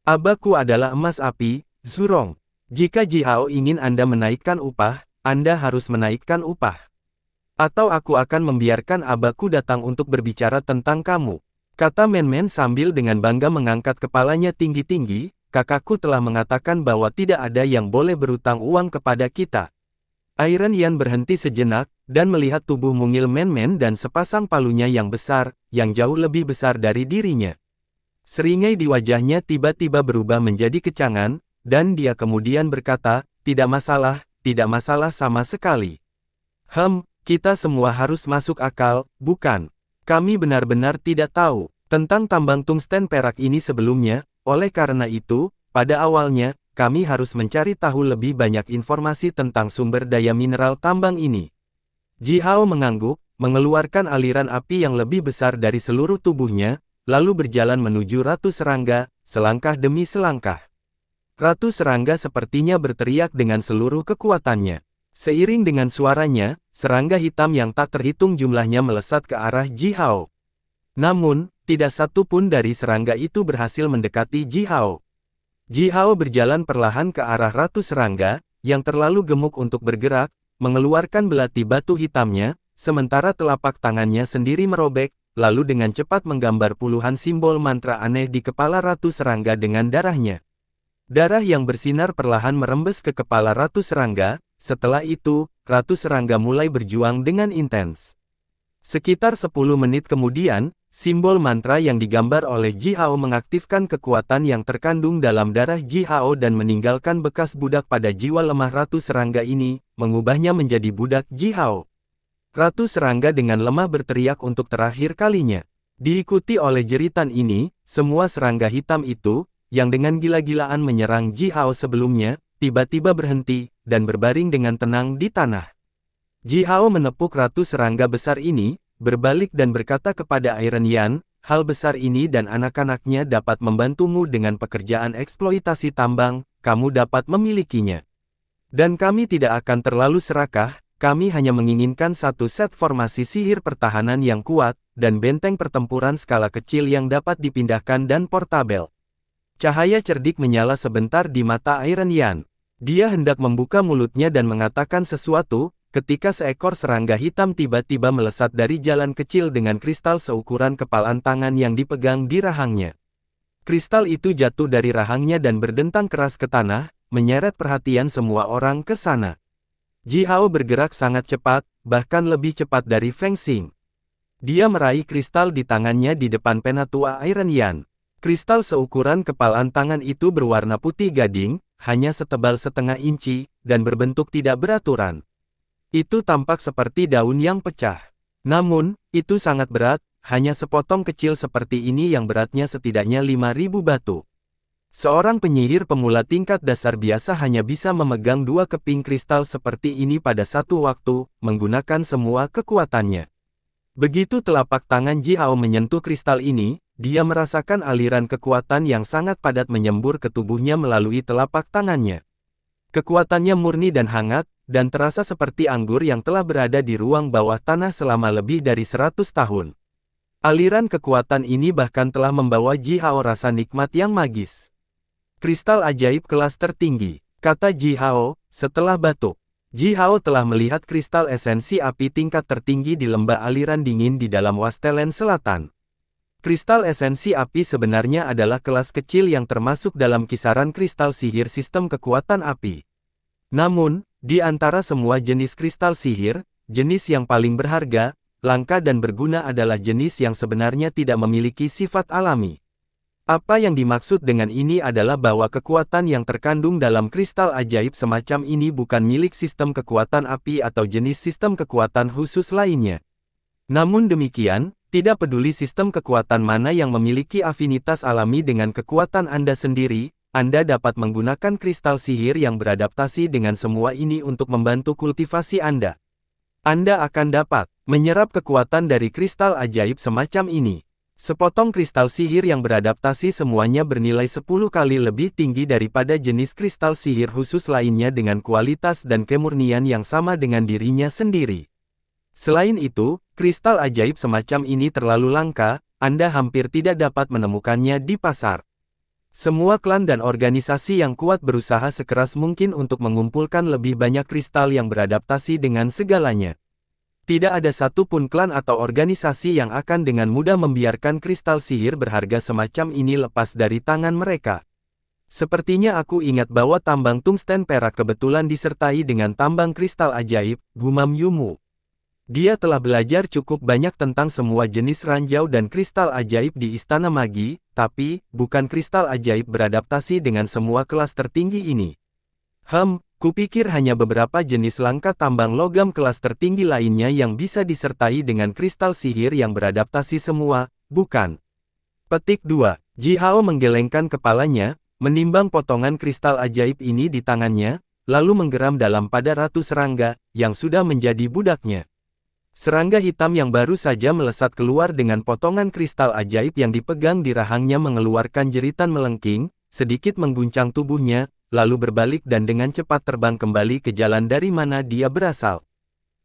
"Abaku adalah emas api, Zurong. Jika Ji Hao ingin Anda menaikkan upah, Anda harus menaikkan upah. Atau aku akan membiarkan abaku datang untuk berbicara tentang kamu," kata Men sambil dengan bangga mengangkat kepalanya tinggi-tinggi. "Kakakku telah mengatakan bahwa tidak ada yang boleh berutang uang kepada kita." Iron Yan berhenti sejenak, dan melihat tubuh mungil Men dan sepasang palunya yang besar, yang jauh lebih besar dari dirinya. Seringai di wajahnya tiba-tiba berubah menjadi kecangan, dan dia kemudian berkata, tidak masalah sama sekali. Kita semua harus masuk akal, bukan? Kami benar-benar tidak tahu tentang tambang tungsten perak ini sebelumnya, oleh karena itu, pada awalnya, kami harus mencari tahu lebih banyak informasi tentang sumber daya mineral tambang ini. Ji Hao mengangguk, mengeluarkan aliran api yang lebih besar dari seluruh tubuhnya, lalu berjalan menuju Ratu Serangga, selangkah demi selangkah. Ratu Serangga sepertinya berteriak dengan seluruh kekuatannya. Seiring dengan suaranya, serangga hitam yang tak terhitung jumlahnya melesat ke arah Ji Hao. Namun, tidak satu pun dari serangga itu berhasil mendekati Ji Hao. Ji Hao berjalan perlahan ke arah Ratu Serangga, yang terlalu gemuk untuk bergerak, mengeluarkan belati batu hitamnya, sementara telapak tangannya sendiri merobek, lalu dengan cepat menggambar puluhan simbol mantra aneh di kepala Ratu Serangga dengan darahnya. Darah yang bersinar perlahan merembes ke kepala Ratu Serangga. Setelah itu, Ratu Serangga mulai berjuang dengan intens. Sekitar 10 menit kemudian, simbol mantra yang digambar oleh Ji Hao mengaktifkan kekuatan yang terkandung dalam darah Ji Hao dan meninggalkan bekas budak pada jiwa lemah Ratu Serangga ini, mengubahnya menjadi budak Ji Hao. Ratu Serangga dengan lemah berteriak untuk terakhir kalinya. Diikuti oleh jeritan ini, semua serangga hitam itu, yang dengan gila-gilaan menyerang Ji Hao sebelumnya, tiba-tiba berhenti, dan berbaring dengan tenang di tanah. Ji Hao menepuk Ratu Serangga besar ini, berbalik dan berkata kepada Iron Yan, "Hal besar ini dan anak-anaknya dapat membantumu dengan pekerjaan eksploitasi tambang, kamu dapat memilikinya. Dan kami tidak akan terlalu serakah, kami hanya menginginkan satu set formasi sihir pertahanan yang kuat, dan benteng pertempuran skala kecil yang dapat dipindahkan dan portabel." Cahaya cerdik menyala sebentar di mata Iron Yan. Dia hendak membuka mulutnya dan mengatakan sesuatu, ketika seekor serangga hitam tiba-tiba melesat dari jalan kecil dengan kristal seukuran kepalan tangan yang dipegang di rahangnya. Kristal itu jatuh dari rahangnya dan berdentang keras ke tanah, menyeret perhatian semua orang ke sana. Ji Hao bergerak sangat cepat, bahkan lebih cepat dari Feng Xing. Dia meraih kristal di tangannya di depan penatua Iron Yan. Kristal seukuran kepalan tangan itu berwarna putih gading, hanya setebal setengah inci, dan berbentuk tidak beraturan. Itu tampak seperti daun yang pecah. Namun, itu sangat berat, hanya sepotong kecil seperti ini yang beratnya setidaknya 5.000 batu. Seorang penyihir pemula tingkat dasar biasa hanya bisa memegang 2 keping kristal seperti ini pada satu waktu, menggunakan semua kekuatannya. Begitu telapak tangan Ji Hao menyentuh kristal ini, dia merasakan aliran kekuatan yang sangat padat menyembur ke tubuhnya melalui telapak tangannya. Kekuatannya murni dan hangat, dan terasa seperti anggur yang telah berada di ruang bawah tanah selama lebih dari 100 tahun. Aliran kekuatan ini bahkan telah membawa Ji Hao rasa nikmat yang magis. Kristal ajaib kelas tertinggi, kata Ji Hao, setelah batuk. Ji Hao telah melihat kristal esensi api tingkat tertinggi di lembah aliran dingin di dalam Wastelen Selatan. Kristal esensi api sebenarnya adalah kelas kecil yang termasuk dalam kisaran kristal sihir sistem kekuatan api. Namun, di antara semua jenis kristal sihir, jenis yang paling berharga, langka dan berguna adalah jenis yang sebenarnya tidak memiliki sifat alami. Apa yang dimaksud dengan ini adalah bahwa kekuatan yang terkandung dalam kristal ajaib semacam ini bukan milik sistem kekuatan api atau jenis sistem kekuatan khusus lainnya. Namun demikian, tidak peduli sistem kekuatan mana yang memiliki afinitas alami dengan kekuatan Anda sendiri, Anda dapat menggunakan kristal sihir yang beradaptasi dengan semua ini untuk membantu kultivasi Anda. Anda akan dapat menyerap kekuatan dari kristal ajaib semacam ini. Sepotong kristal sihir yang beradaptasi semuanya bernilai 10 kali lebih tinggi daripada jenis kristal sihir khusus lainnya dengan kualitas dan kemurnian yang sama dengan dirinya sendiri. Selain itu, kristal ajaib semacam ini terlalu langka, Anda hampir tidak dapat menemukannya di pasar. Semua klan dan organisasi yang kuat berusaha sekeras mungkin untuk mengumpulkan lebih banyak kristal yang beradaptasi dengan segalanya. Tidak ada satupun klan atau organisasi yang akan dengan mudah membiarkan kristal sihir berharga semacam ini lepas dari tangan mereka. Sepertinya aku ingat bahwa tambang tungsten perak kebetulan disertai dengan tambang kristal ajaib, gumam Yumu. Dia telah belajar cukup banyak tentang semua jenis ranjau dan kristal ajaib di Istana Magi, tapi, bukan kristal ajaib beradaptasi dengan semua kelas tertinggi ini. Kupikir hanya beberapa jenis langka tambang logam kelas tertinggi lainnya yang bisa disertai dengan kristal sihir yang beradaptasi semua, bukan? Petik 2. Ji Hao menggelengkan kepalanya, menimbang potongan kristal ajaib ini di tangannya, lalu menggeram dalam pada ratu serangga, yang sudah menjadi budaknya. Serangga hitam yang baru saja melesat keluar dengan potongan kristal ajaib yang dipegang di rahangnya mengeluarkan jeritan melengking, sedikit mengguncang tubuhnya, lalu berbalik dan dengan cepat terbang kembali ke jalan dari mana dia berasal.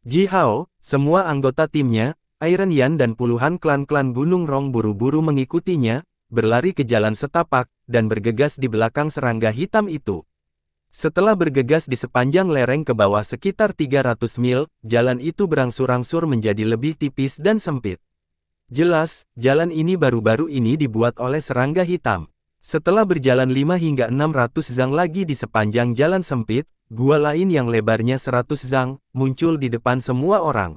Ji Hao, semua anggota timnya, Iron Yan dan puluhan klan-klan Gunung Rong buru-buru mengikutinya, berlari ke jalan setapak, dan bergegas di belakang serangga hitam itu. Setelah bergegas di sepanjang lereng ke bawah sekitar 300 mil, jalan itu berangsur-angsur menjadi lebih tipis dan sempit. Jelas, jalan ini baru-baru ini dibuat oleh serangga hitam. Setelah berjalan 5 hingga 600 zang lagi di sepanjang jalan sempit, gua lain yang lebarnya 100 zang, muncul di depan semua orang.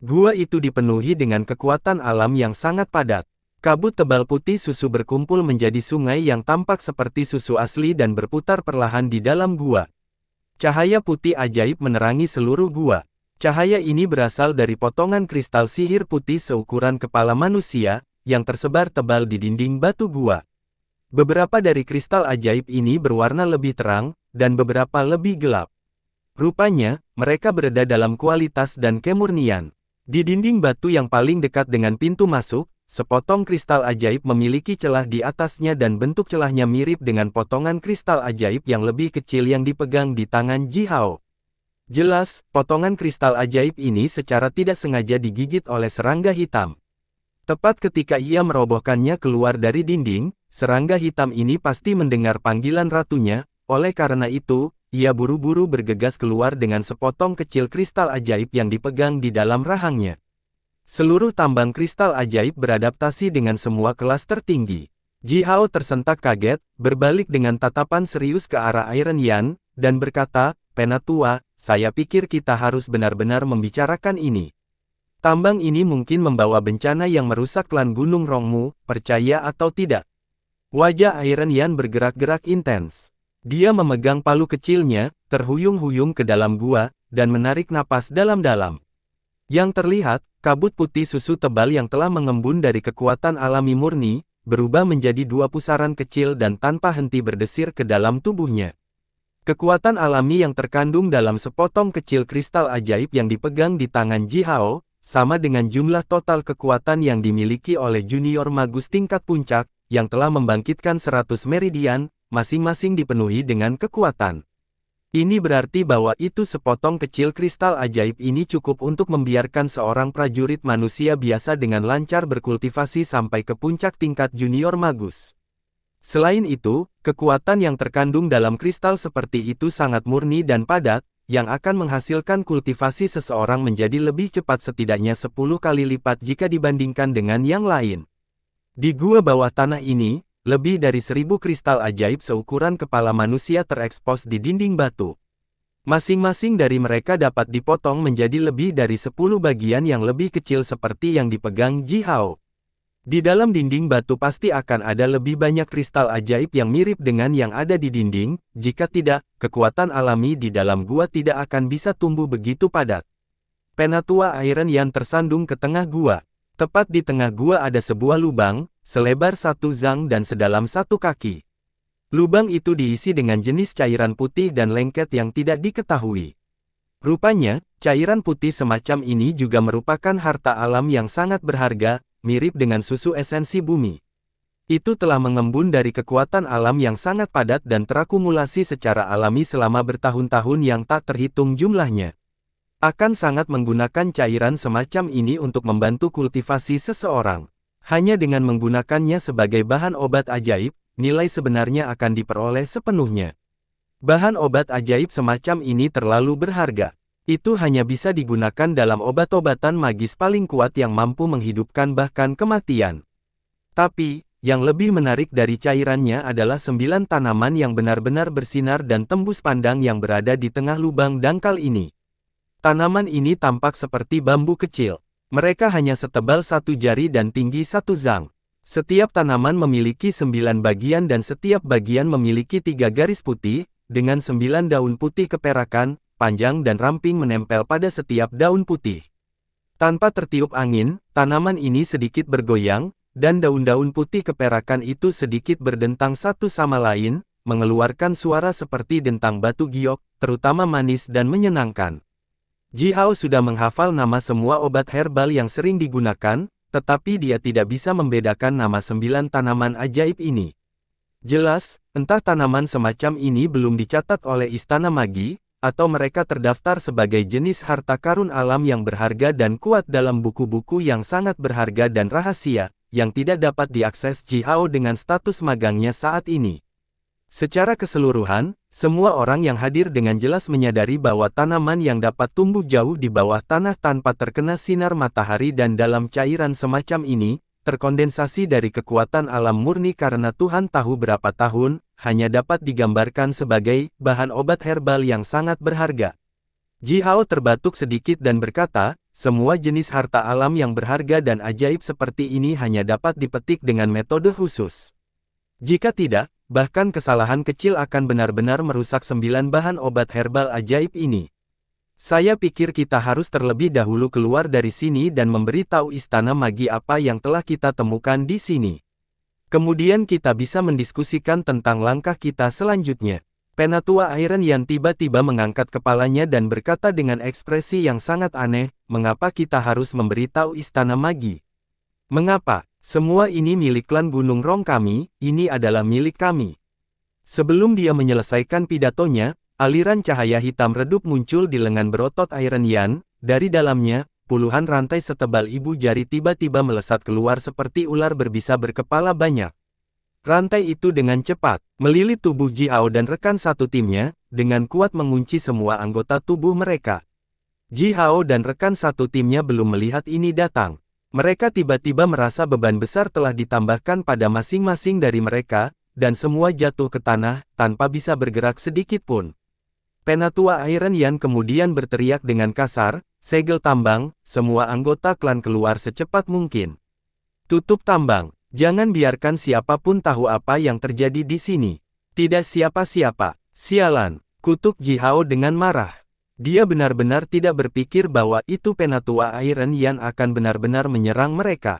Gua itu dipenuhi dengan kekuatan alam yang sangat padat. Kabut tebal putih susu berkumpul menjadi sungai yang tampak seperti susu asli dan berputar perlahan di dalam gua. Cahaya putih ajaib menerangi seluruh gua. Cahaya ini berasal dari potongan kristal sihir putih seukuran kepala manusia, yang tersebar tebal di dinding batu gua. Beberapa dari kristal ajaib ini berwarna lebih terang, dan beberapa lebih gelap. Rupanya, mereka berada dalam kualitas dan kemurnian. Di dinding batu yang paling dekat dengan pintu masuk, sepotong kristal ajaib memiliki celah di atasnya dan bentuk celahnya mirip dengan potongan kristal ajaib yang lebih kecil yang dipegang di tangan Ji Hao. Jelas, potongan kristal ajaib ini secara tidak sengaja digigit oleh serangga hitam. Tepat ketika ia merobohkannya keluar dari dinding, serangga hitam ini pasti mendengar panggilan ratunya, oleh karena itu, ia buru-buru bergegas keluar dengan sepotong kecil kristal ajaib yang dipegang di dalam rahangnya. Seluruh tambang kristal ajaib beradaptasi dengan semua kelas tertinggi. Ji Hao tersentak kaget, berbalik dengan tatapan serius ke arah Iron Yan, dan berkata, "Penatua, saya pikir kita harus benar-benar membicarakan ini. Tambang ini mungkin membawa bencana yang merusak klan Gunung Rongmu, percaya atau tidak?" Wajah Iron Yan bergerak-gerak intens. Dia memegang palu kecilnya, terhuyung-huyung ke dalam gua, dan menarik napas dalam-dalam. Yang terlihat, kabut putih susu tebal yang telah mengembun dari kekuatan alami murni, berubah menjadi dua pusaran kecil dan tanpa henti berdesir ke dalam tubuhnya. Kekuatan alami yang terkandung dalam sepotong kecil kristal ajaib yang dipegang di tangan Ji Hao, sama dengan jumlah total kekuatan yang dimiliki oleh junior magus tingkat puncak, yang telah membangkitkan 100 meridian, masing-masing dipenuhi dengan kekuatan. Ini berarti bahwa itu sepotong kecil kristal ajaib ini cukup untuk membiarkan seorang prajurit manusia biasa dengan lancar berkultivasi sampai ke puncak tingkat junior magus. Selain itu, kekuatan yang terkandung dalam kristal seperti itu sangat murni dan padat, yang akan menghasilkan kultivasi seseorang menjadi lebih cepat setidaknya 10 kali lipat jika dibandingkan dengan yang lain. Di gua bawah tanah ini, lebih dari 1000 kristal ajaib seukuran kepala manusia terekspos di dinding batu. Masing-masing dari mereka dapat dipotong menjadi lebih dari 10 bagian yang lebih kecil seperti yang dipegang Ji Hao. Di dalam dinding batu pasti akan ada lebih banyak kristal ajaib yang mirip dengan yang ada di dinding, jika tidak, kekuatan alami di dalam gua tidak akan bisa tumbuh begitu padat. Penatua Iron Yan tersandung ke tengah gua. Tepat di tengah gua ada sebuah lubang, selebar 1 zang dan sedalam 1 kaki. Lubang itu diisi dengan jenis cairan putih dan lengket yang tidak diketahui. Rupanya, cairan putih semacam ini juga merupakan harta alam yang sangat berharga, mirip dengan susu esensi bumi. Itu telah mengembun dari kekuatan alam yang sangat padat dan terakumulasi secara alami selama bertahun-tahun yang tak terhitung jumlahnya. Akan sangat menggunakan cairan semacam ini untuk membantu kultivasi seseorang. Hanya dengan menggunakannya sebagai bahan obat ajaib, nilai sebenarnya akan diperoleh sepenuhnya. Bahan obat ajaib semacam ini terlalu berharga. Itu hanya bisa digunakan dalam obat-obatan magis paling kuat yang mampu menghidupkan bahkan kematian. Tapi, yang lebih menarik dari cairannya adalah 9 tanaman yang benar-benar bersinar dan tembus pandang yang berada di tengah lubang dangkal ini. Tanaman ini tampak seperti bambu kecil. Mereka hanya setebal 1 jari dan tinggi 1 zang. Setiap tanaman memiliki 9 bagian dan setiap bagian memiliki 3 garis putih, dengan 9 daun putih keperakan, panjang dan ramping menempel pada setiap daun putih. Tanpa tertiup angin, tanaman ini sedikit bergoyang, dan daun-daun putih keperakan itu sedikit berdentang satu sama lain, mengeluarkan suara seperti dentang batu giok, terutama manis dan menyenangkan. Ji Hao sudah menghafal nama semua obat herbal yang sering digunakan, tetapi dia tidak bisa membedakan nama 9 tanaman ajaib ini. Jelas, entah tanaman semacam ini belum dicatat oleh Istana Magi, atau mereka terdaftar sebagai jenis harta karun alam yang berharga dan kuat dalam buku-buku yang sangat berharga dan rahasia, yang tidak dapat diakses Ji Hao dengan status magangnya saat ini. Secara keseluruhan, semua orang yang hadir dengan jelas menyadari bahwa tanaman yang dapat tumbuh jauh di bawah tanah tanpa terkena sinar matahari dan dalam cairan semacam ini, terkondensasi dari kekuatan alam murni karena Tuhan tahu berapa tahun, hanya dapat digambarkan sebagai bahan obat herbal yang sangat berharga. Ji Hao terbatuk sedikit dan berkata, semua jenis harta alam yang berharga dan ajaib seperti ini hanya dapat dipetik dengan metode khusus. Jika tidak, bahkan kesalahan kecil akan benar-benar merusak 9 bahan obat herbal ajaib ini. Saya pikir kita harus terlebih dahulu keluar dari sini dan memberitahu Istana Magi apa yang telah kita temukan di sini. Kemudian kita bisa mendiskusikan tentang langkah kita selanjutnya. Penatua Iron Yan tiba-tiba mengangkat kepalanya dan berkata dengan ekspresi yang sangat aneh, mengapa kita harus memberitahu Istana Magi? Mengapa? Semua ini milik klan Gunung Rong kami, ini adalah milik kami. Sebelum dia menyelesaikan pidatonya, aliran cahaya hitam redup muncul di lengan berotot Iron Yan, dari dalamnya, puluhan rantai setebal ibu jari tiba-tiba melesat keluar seperti ular berbisa berkepala banyak. Rantai itu dengan cepat, melilit tubuh Ji Hao dan rekan satu timnya, dengan kuat mengunci semua anggota tubuh mereka. Ji Hao dan rekan satu timnya belum melihat ini datang. Mereka tiba-tiba merasa beban besar telah ditambahkan pada masing-masing dari mereka, dan semua jatuh ke tanah, tanpa bisa bergerak sedikit pun. Penatua Iron Yan kemudian berteriak dengan kasar, segel tambang, semua anggota klan keluar secepat mungkin. Tutup tambang, jangan biarkan siapapun tahu apa yang terjadi di sini. Tidak siapa-siapa, sialan, kutuk Ji Hao dengan marah. Dia benar-benar tidak berpikir bahwa itu Penatua Iron Yan akan benar-benar menyerang mereka.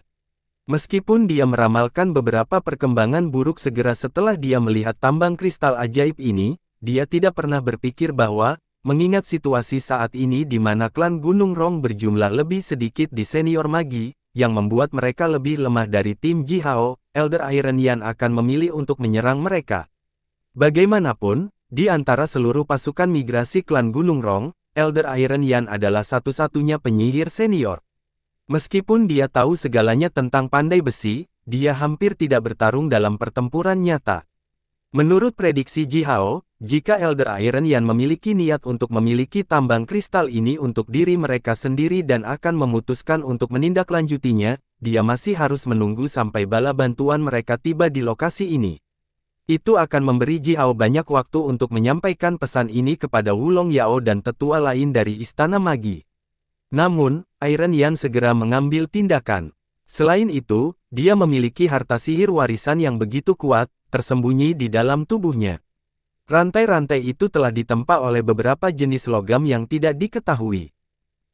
Meskipun dia meramalkan beberapa perkembangan buruk segera setelah dia melihat tambang kristal ajaib ini, dia tidak pernah berpikir bahwa, mengingat situasi saat ini di mana klan Gunung Rong berjumlah lebih sedikit di senior magi, yang membuat mereka lebih lemah dari tim Ji Hao, Elder Iron Yan akan memilih untuk menyerang mereka. Bagaimanapun, di antara seluruh pasukan migrasi klan Gunung Rong, Elder Iron Yan adalah satu-satunya penyihir senior. Meskipun dia tahu segalanya tentang pandai besi, dia hampir tidak bertarung dalam pertempuran nyata. Menurut prediksi Ji Hao, jika Elder Iron Yan memiliki niat untuk memiliki tambang kristal ini untuk diri mereka sendiri dan akan memutuskan untuk menindaklanjutinya, dia masih harus menunggu sampai bala bantuan mereka tiba di lokasi ini. Itu akan memberi Ji Hao banyak waktu untuk menyampaikan pesan ini kepada Wulong Yao dan tetua lain dari Istana Magi. Namun, Iron Yan segera mengambil tindakan. Selain itu, dia memiliki harta sihir warisan yang begitu kuat, tersembunyi di dalam tubuhnya. Rantai-rantai itu telah ditempa oleh beberapa jenis logam yang tidak diketahui.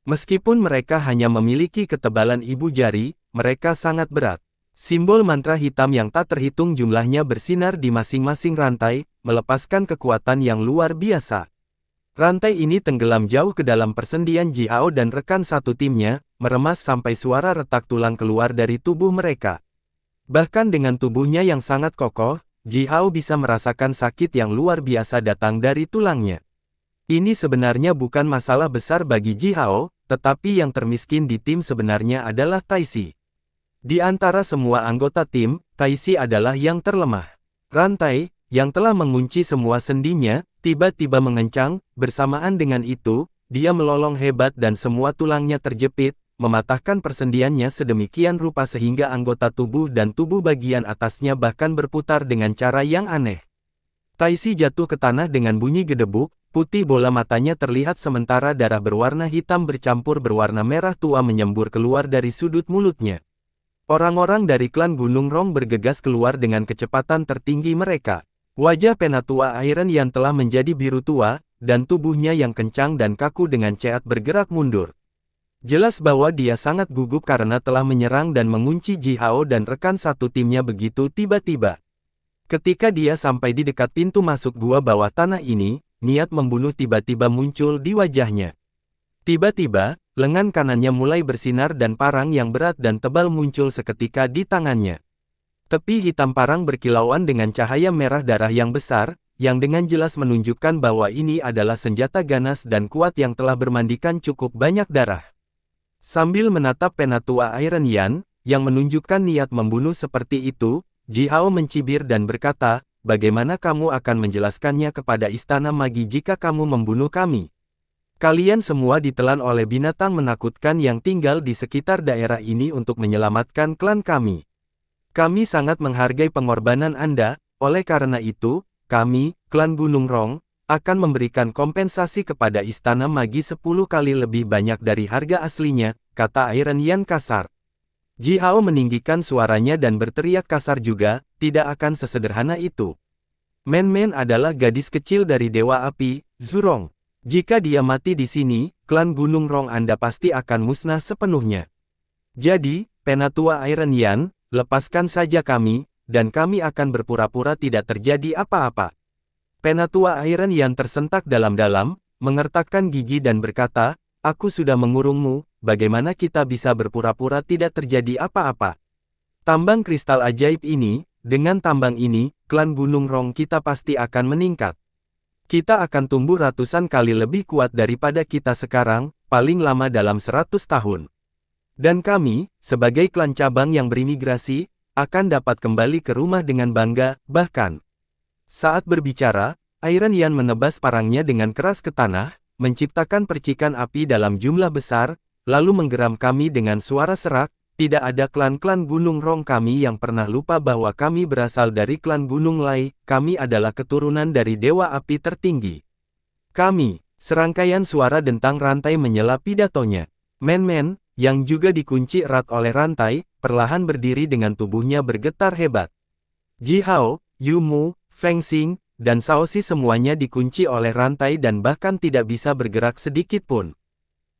Meskipun mereka hanya memiliki ketebalan ibu jari, mereka sangat berat. Simbol mantra hitam yang tak terhitung jumlahnya bersinar di masing-masing rantai, melepaskan kekuatan yang luar biasa. Rantai ini tenggelam jauh ke dalam persendian Ji Hao dan rekan satu timnya, meremas sampai suara retak tulang keluar dari tubuh mereka. Bahkan dengan tubuhnya yang sangat kokoh, Ji Hao bisa merasakan sakit yang luar biasa datang dari tulangnya. Ini sebenarnya bukan masalah besar bagi Ji Hao, tetapi yang termiskin di tim sebenarnya adalah Taisi. Di antara semua anggota tim, Taisi adalah yang terlemah. Rantai, yang telah mengunci semua sendinya, tiba-tiba mengencang, bersamaan dengan itu, dia melolong hebat dan semua tulangnya terjepit, mematahkan persendiannya sedemikian rupa sehingga anggota tubuh dan tubuh bagian atasnya bahkan berputar dengan cara yang aneh. Taisi jatuh ke tanah dengan bunyi gedebuk, putih bola matanya terlihat sementara darah berwarna hitam bercampur berwarna merah tua menyembur keluar dari sudut mulutnya. Orang-orang dari klan Gunung Rong bergegas keluar dengan kecepatan tertinggi mereka. Wajah Penatua Iron Yan telah menjadi biru tua, dan tubuhnya yang kencang dan kaku dengan ceat bergerak mundur. Jelas bahwa dia sangat gugup karena telah menyerang dan mengunci Ji Hao dan rekan satu timnya begitu tiba-tiba. Ketika dia sampai di dekat pintu masuk gua bawah tanah ini, niat membunuh tiba-tiba muncul di wajahnya. Tiba-tiba, lengan kanannya mulai bersinar dan parang yang berat dan tebal muncul seketika di tangannya. Tepi hitam parang berkilauan dengan cahaya merah darah yang besar, yang dengan jelas menunjukkan bahwa ini adalah senjata ganas dan kuat yang telah bermandikan cukup banyak darah. Sambil menatap Penatua Iron Yan, yang menunjukkan niat membunuh seperti itu, Ji Hao mencibir dan berkata, "Bagaimana kamu akan menjelaskannya kepada Istana Magi jika kamu membunuh kami? Kalian semua ditelan oleh binatang menakutkan yang tinggal di sekitar daerah ini untuk menyelamatkan klan kami. Kami sangat menghargai pengorbanan Anda, oleh karena itu, kami, klan Gunung Rong, akan memberikan kompensasi kepada Istana Magi 10 kali lebih banyak dari harga aslinya," kata Iron Yan kasar. Ji Hao meninggikan suaranya dan berteriak kasar juga, "Tidak akan sesederhana itu. Men adalah gadis kecil dari Dewa Api, Zurong. Jika dia mati di sini, klan Gunung Rong Anda pasti akan musnah sepenuhnya. Jadi, Penatua Iron Yan, lepaskan saja kami, dan kami akan berpura-pura tidak terjadi apa-apa." Penatua Iron Yan tersentak dalam-dalam, mengertakkan gigi dan berkata, "Aku sudah mengurungmu, bagaimana kita bisa berpura-pura tidak terjadi apa-apa? Tambang kristal ajaib ini, dengan tambang ini, klan Gunung Rong kita pasti akan meningkat. Kita akan tumbuh ratusan kali lebih kuat daripada kita sekarang, paling lama dalam 100 tahun. Dan kami, sebagai klan cabang yang berimigrasi, akan dapat kembali ke rumah dengan bangga, bahkan." Saat berbicara, Iron Yan menebas parangnya dengan keras ke tanah, menciptakan percikan api dalam jumlah besar, lalu menggeram kami dengan suara serak, "Tidak ada klan-klan Gunung Rong kami yang pernah lupa bahwa kami berasal dari klan Gunung Lai, kami adalah keturunan dari Dewa Api tertinggi. Kami." Serangkaian suara dentang rantai menyela pidatonya. Men, yang juga dikunci erat oleh rantai, perlahan berdiri dengan tubuhnya bergetar hebat. Ji Hao, Yu Mu, Feng Xing, dan Shaoxi semuanya dikunci oleh rantai dan bahkan tidak bisa bergerak sedikit pun.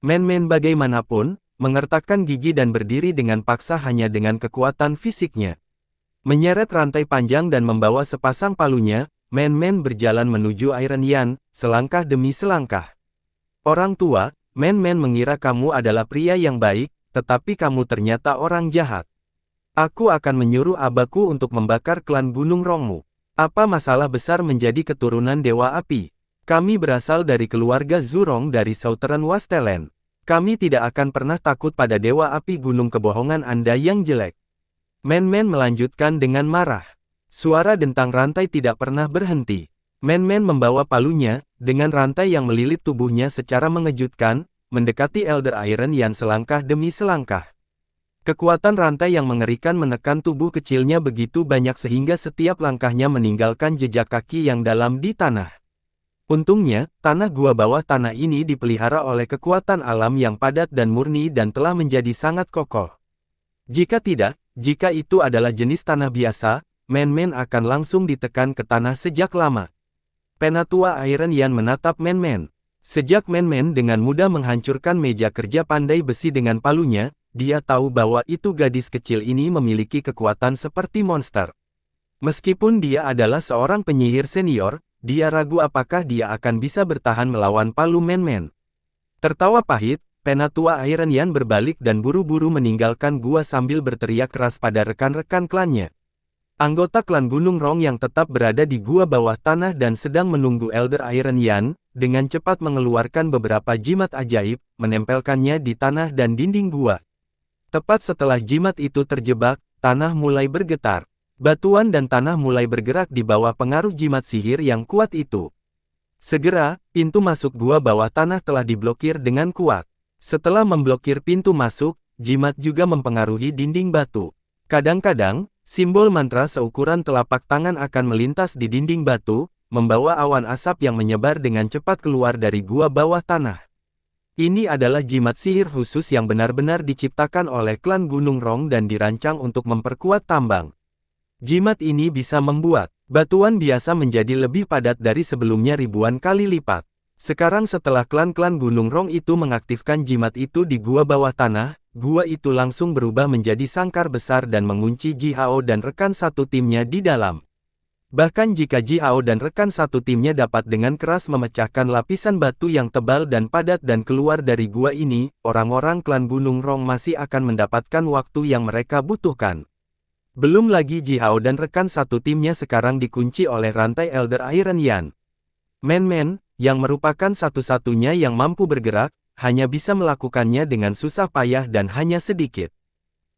Men-men bagaimanapun, mengertakkan gigi dan berdiri dengan paksa hanya dengan kekuatan fisiknya. Menyeret rantai panjang dan membawa sepasang palunya, Men-men berjalan menuju Iron Yan, selangkah demi selangkah. Orang tua, Men-men mengira kamu adalah pria yang baik, tetapi kamu ternyata orang jahat. Aku akan menyuruh abaku untuk membakar klan Gunung Rongmu. Apa masalah besar menjadi keturunan Dewa Api? Kami berasal dari keluarga Zhurong dari Southern Wasteland. Kami tidak akan pernah takut pada Dewa Api gunung kebohongan Anda yang jelek. Men-men melanjutkan dengan marah. Suara dentang rantai tidak pernah berhenti. Men-men membawa palunya, dengan rantai yang melilit tubuhnya secara mengejutkan, mendekati Elder Iron Yan selangkah demi selangkah. Kekuatan rantai yang mengerikan menekan tubuh kecilnya begitu banyak sehingga setiap langkahnya meninggalkan jejak kaki yang dalam di tanah. Untungnya, tanah gua bawah tanah ini dipelihara oleh kekuatan alam yang padat dan murni dan telah menjadi sangat kokoh. Jika tidak, jika itu adalah jenis tanah biasa, Men-men akan langsung ditekan ke tanah sejak lama. Penatua Iron Yan menatap Men-men. Sejak Men-men dengan mudah menghancurkan meja kerja pandai besi dengan palunya, dia tahu bahwa itu gadis kecil ini memiliki kekuatan seperti monster. Meskipun dia adalah seorang penyihir senior, dia ragu apakah dia akan bisa bertahan melawan palu Men-men. Tertawa pahit, Penatua Iron Yan berbalik dan buru-buru meninggalkan gua sambil berteriak keras pada rekan-rekan klannya. Anggota klan Gunung Rong yang tetap berada di gua bawah tanah dan sedang menunggu Elder Iron Yan, dengan cepat mengeluarkan beberapa jimat ajaib, menempelkannya di tanah dan dinding gua. Tepat setelah jimat itu terjebak, tanah mulai bergetar. Batuan dan tanah mulai bergerak di bawah pengaruh jimat sihir yang kuat itu. Segera, pintu masuk gua bawah tanah telah diblokir dengan kuat. Setelah memblokir pintu masuk, jimat juga mempengaruhi dinding batu. Kadang-kadang, simbol mantra seukuran telapak tangan akan melintas di dinding batu, membawa awan asap yang menyebar dengan cepat keluar dari gua bawah tanah. Ini adalah jimat sihir khusus yang benar-benar diciptakan oleh klan Gunung Rong dan dirancang untuk memperkuat tambang. Jimat ini bisa membuat batuan biasa menjadi lebih padat dari sebelumnya ribuan kali lipat. Sekarang setelah klan-klan Gunung Rong itu mengaktifkan jimat itu di gua bawah tanah, gua itu langsung berubah menjadi sangkar besar dan mengunci Ji Hao dan rekan satu timnya di dalam. Bahkan jika Ji Hao dan rekan satu timnya dapat dengan keras memecahkan lapisan batu yang tebal dan padat dan keluar dari gua ini, orang-orang klan Gunung Rong masih akan mendapatkan waktu yang mereka butuhkan. Belum lagi Ji Hao dan rekan satu timnya sekarang dikunci oleh rantai Elder Iron Yan. Men-men, yang merupakan satu-satunya yang mampu bergerak, hanya bisa melakukannya dengan susah payah dan hanya sedikit.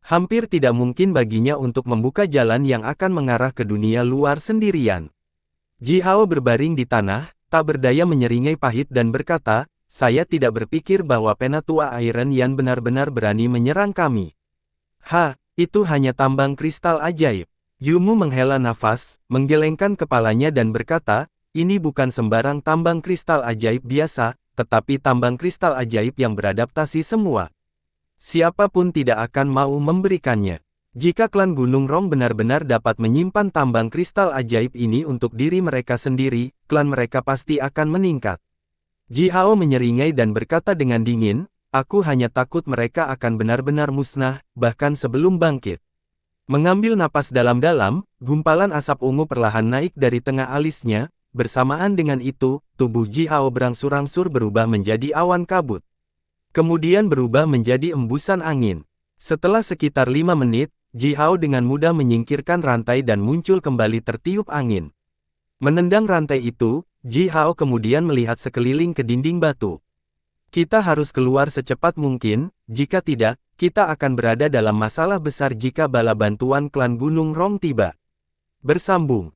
Hampir tidak mungkin baginya untuk membuka jalan yang akan mengarah ke dunia luar sendirian. Ji Hao berbaring di tanah, tak berdaya menyeringai pahit dan berkata, saya tidak berpikir bahwa Penatua Iron Yan benar-benar berani menyerang kami. Itu hanya tambang kristal ajaib. Yumu menghela nafas, menggelengkan kepalanya dan berkata, ini bukan sembarang tambang kristal ajaib biasa, tetapi tambang kristal ajaib yang beradaptasi semua. Siapapun tidak akan mau memberikannya. Jika klan Gunung Rong benar-benar dapat menyimpan tambang kristal ajaib ini untuk diri mereka sendiri, klan mereka pasti akan meningkat. Ji Hao menyeringai dan berkata dengan dingin, aku hanya takut mereka akan benar-benar musnah, bahkan sebelum bangkit. Mengambil napas dalam-dalam, gumpalan asap ungu perlahan naik dari tengah alisnya. Bersamaan dengan itu, tubuh Ji Hao berangsur-angsur berubah menjadi awan kabut. Kemudian berubah menjadi embusan angin. Setelah sekitar 5 menit, Ji Hao dengan mudah menyingkirkan rantai dan muncul kembali tertiup angin. Menendang rantai itu, Ji Hao kemudian melihat sekeliling ke dinding batu. Kita harus keluar secepat mungkin, jika tidak, kita akan berada dalam masalah besar jika bala bantuan klan Gunung Rong tiba. Bersambung.